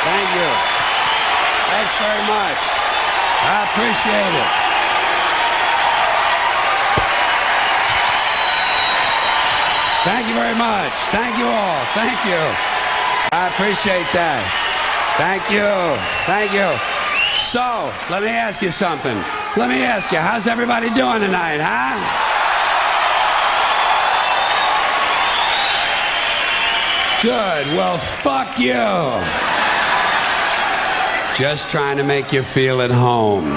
Thank you. Thanks very much. I appreciate it. Thank you very much. Thank you all. Thank you. I appreciate that. Thank you. Thank you. So, let me ask you something. Let me ask you, how's everybody doing tonight, huh? Good. Well, fuck you. Just trying to make you feel at home.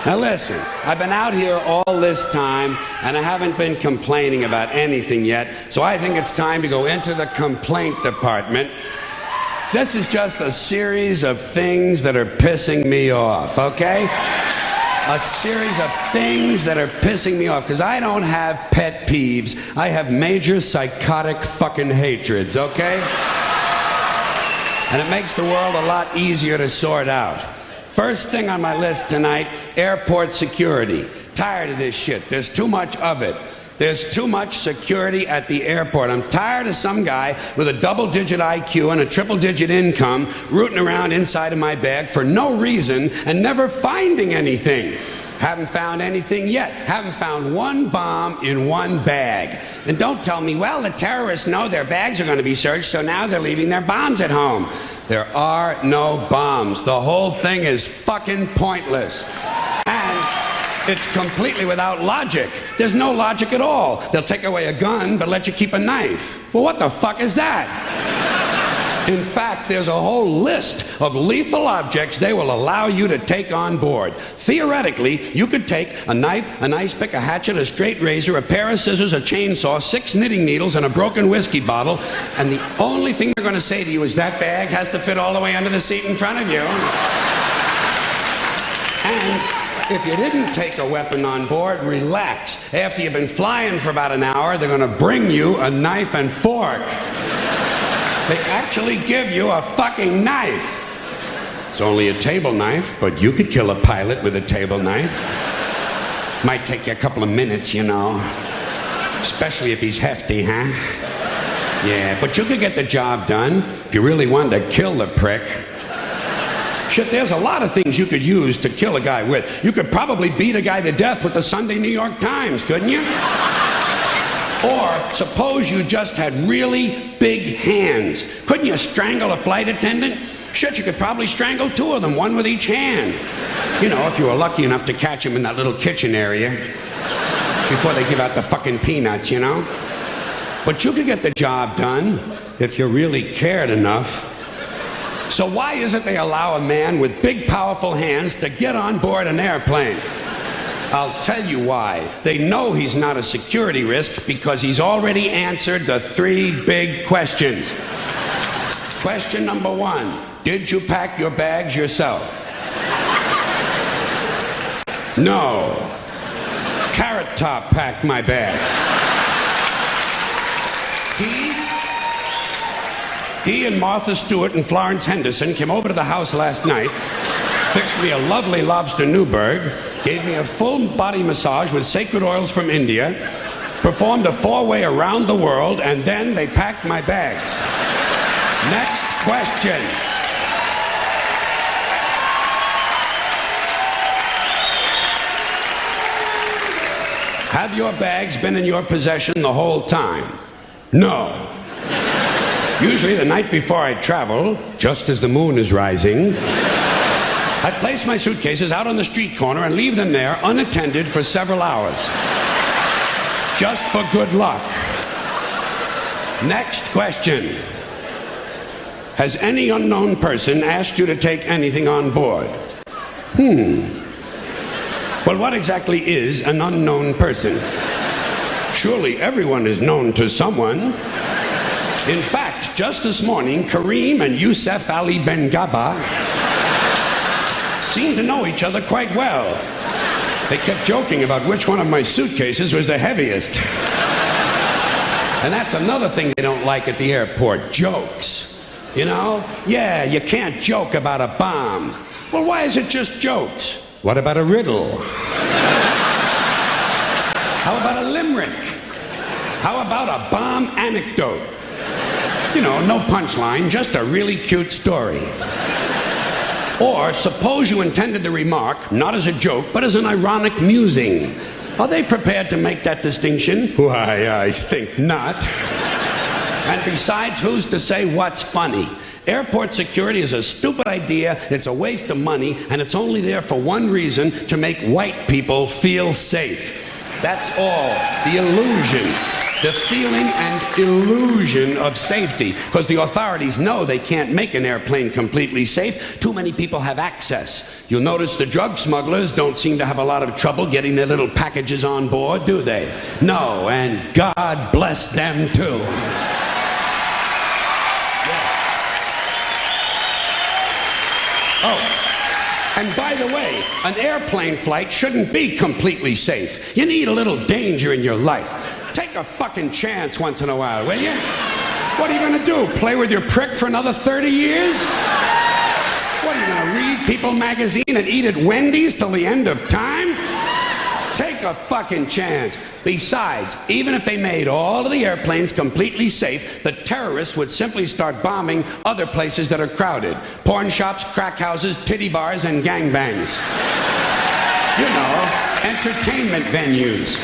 Now listen, I've been out here all this time and I haven't been complaining about anything yet, so I think it's time to go into the complaint department. This is just a series of things that are pissing me off, okay? A series of things that are pissing me off, because I don't have pet peeves. I have major psychotic fucking hatreds, okay? And it makes the world a lot easier to sort out. First thing on my list tonight, airport security. Tired of this shit. There's too much of it. There's too much security at the airport. I'm tired of some guy with a double-digit IQ and a triple-digit income rooting around inside of my bag for no reason and never finding anything. Haven't found anything yet. Haven't found one bomb in one bag. And don't tell me, well, the terrorists know their bags are going to be searched, so now they're leaving their bombs at home. There are no bombs. The whole thing is fucking pointless. And it's completely without logic. There's no logic at all. They'll take away a gun, but let you keep a knife. Well, what the fuck is that? In fact, there's a whole list of lethal objects they will allow you to take on board. Theoretically, you could take a knife, an ice pick, a hatchet, a straight razor, a pair of scissors, a chainsaw, 6 knitting needles, and a broken whiskey bottle, and the only thing they're going to say to you is that bag has to fit all the way under the seat in front of you. And if you didn't take a weapon on board, relax. After you've been flying for about an hour, they're going to bring you a knife and fork. They actually give you a fucking knife. It's only a table knife, but you could kill a pilot with a table knife. Might take you a couple of minutes, you know. Especially if he's hefty, huh? Yeah, but you could get the job done if you really wanted to kill the prick. Shit, there's a lot of things you could use to kill a guy with. You could probably beat a guy to death with the Sunday New York Times, couldn't you? Or suppose you just had really big hands. Couldn't you strangle a flight attendant? Shit, you could probably strangle 2 of them, one with each hand. You know, if you were lucky enough to catch them in that little kitchen area before they give out the fucking peanuts, you know? But you could get the job done if you really cared enough. So why is it they allow a man with big, powerful hands to get on board an airplane? I'll tell you why. They know he's not a security risk because he's already answered the 3 big questions. Question number 1, did you pack your bags yourself? No. Carrot Top packed my bags. He and Martha Stewart and Florence Henderson came over to the house last night, fixed me a lovely lobster Newburg, gave me a full body massage with sacred oils from India, performed a 4-way around the world, and then they packed my bags. Next question. Have your bags been in your possession the whole time? No. Usually the night before I travel, just as the moon is rising, I place my suitcases out on the street corner and leave them there unattended for several hours. Just for good luck. Next question. Has any unknown person asked you to take anything on board? Well, what exactly is an unknown person? Surely everyone is known to someone. In fact, just this morning, Kareem and Youssef Ali Ben Gaba seemed to know each other quite well. They kept joking about which one of my suitcases was the heaviest. And that's another thing they don't like at the airport, jokes. You know? Yeah, you can't joke about a bomb. Well, why is it just jokes? What about a riddle? How about a limerick? How about a bomb anecdote? You know, no punchline, just a really cute story. Or suppose you intended the remark, not as a joke, but as an ironic musing. Are they prepared to make that distinction? Why, I think not. And besides, who's to say what's funny? Airport security is a stupid idea, it's a waste of money, and it's only there for one reason, to make white people feel safe. That's all. The illusion, the feeling and illusion of safety. Because the authorities know they can't make an airplane completely safe. Too many people have access. You'll notice the drug smugglers don't seem to have a lot of trouble getting their little packages on board, do they? No, and God bless them too. Oh. And by the way, an airplane flight shouldn't be completely safe. You need a little danger in your life. Take a fucking chance once in a while, will you? What are you gonna do? Play with your prick for another 30 years? What are you gonna read People magazine and eat at Wendy's till the end of time? Take a fucking chance. Besides, even if they made all of the airplanes completely safe, the terrorists would simply start bombing other places that are crowded. Porn shops, crack houses, titty bars, and gangbangs. You know, entertainment venues.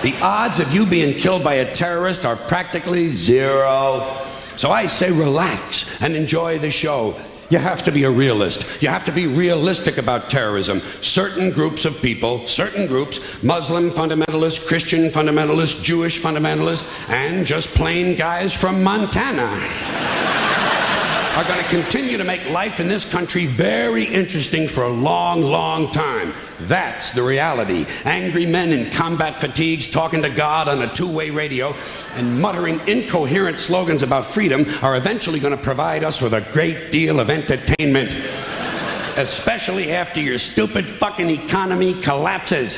The odds of you being killed by a terrorist are practically zero. So I say relax and enjoy the show. You have to be a realist. You have to be realistic about terrorism. Certain groups of people, certain groups, Muslim fundamentalists, Christian fundamentalists, Jewish fundamentalists, and just plain guys from Montana are going to continue to make life in this country very interesting for a long, long time. That's the reality. Angry men in combat fatigues talking to God on a two-way radio and muttering incoherent slogans about freedom are eventually going to provide us with a great deal of entertainment. Especially after your stupid fucking economy collapses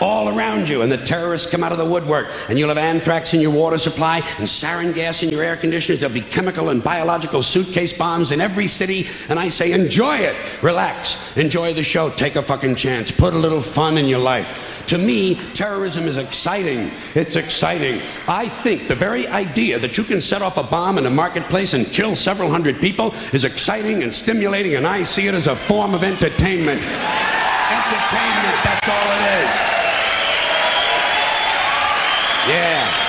all around you and the terrorists come out of the woodwork and you'll have anthrax in your water supply and sarin gas in your air conditioners. There'll be chemical and biological suitcase bombs in every city, and I say enjoy it. Relax. Enjoy the show. Take a fucking chance. Put a little fun in your life. To me, terrorism is exciting. It's exciting. I think the very idea that you can set off a bomb in a marketplace and kill several hundred people is exciting and stimulating, and I see it as a form of entertainment. Entertainment, that's all it is. Yeah.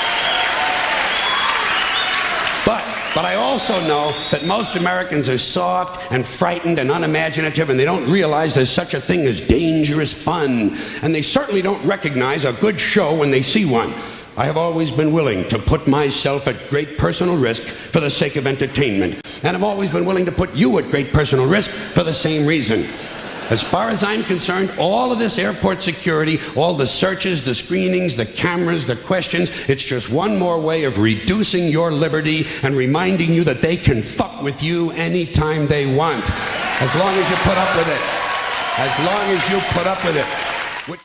But I also know that most Americans are soft and frightened and unimaginative, and they don't realize there's such a thing as dangerous fun. And they certainly don't recognize a good show when they see one. I have always been willing to put myself at great personal risk for the sake of entertainment. And I've always been willing to put you at great personal risk for the same reason. As far as I'm concerned, all of this airport security, all the searches, the screenings, the cameras, the questions, it's just one more way of reducing your liberty and reminding you that they can fuck with you anytime they want. As long as you put up with it. As long as you put up with it.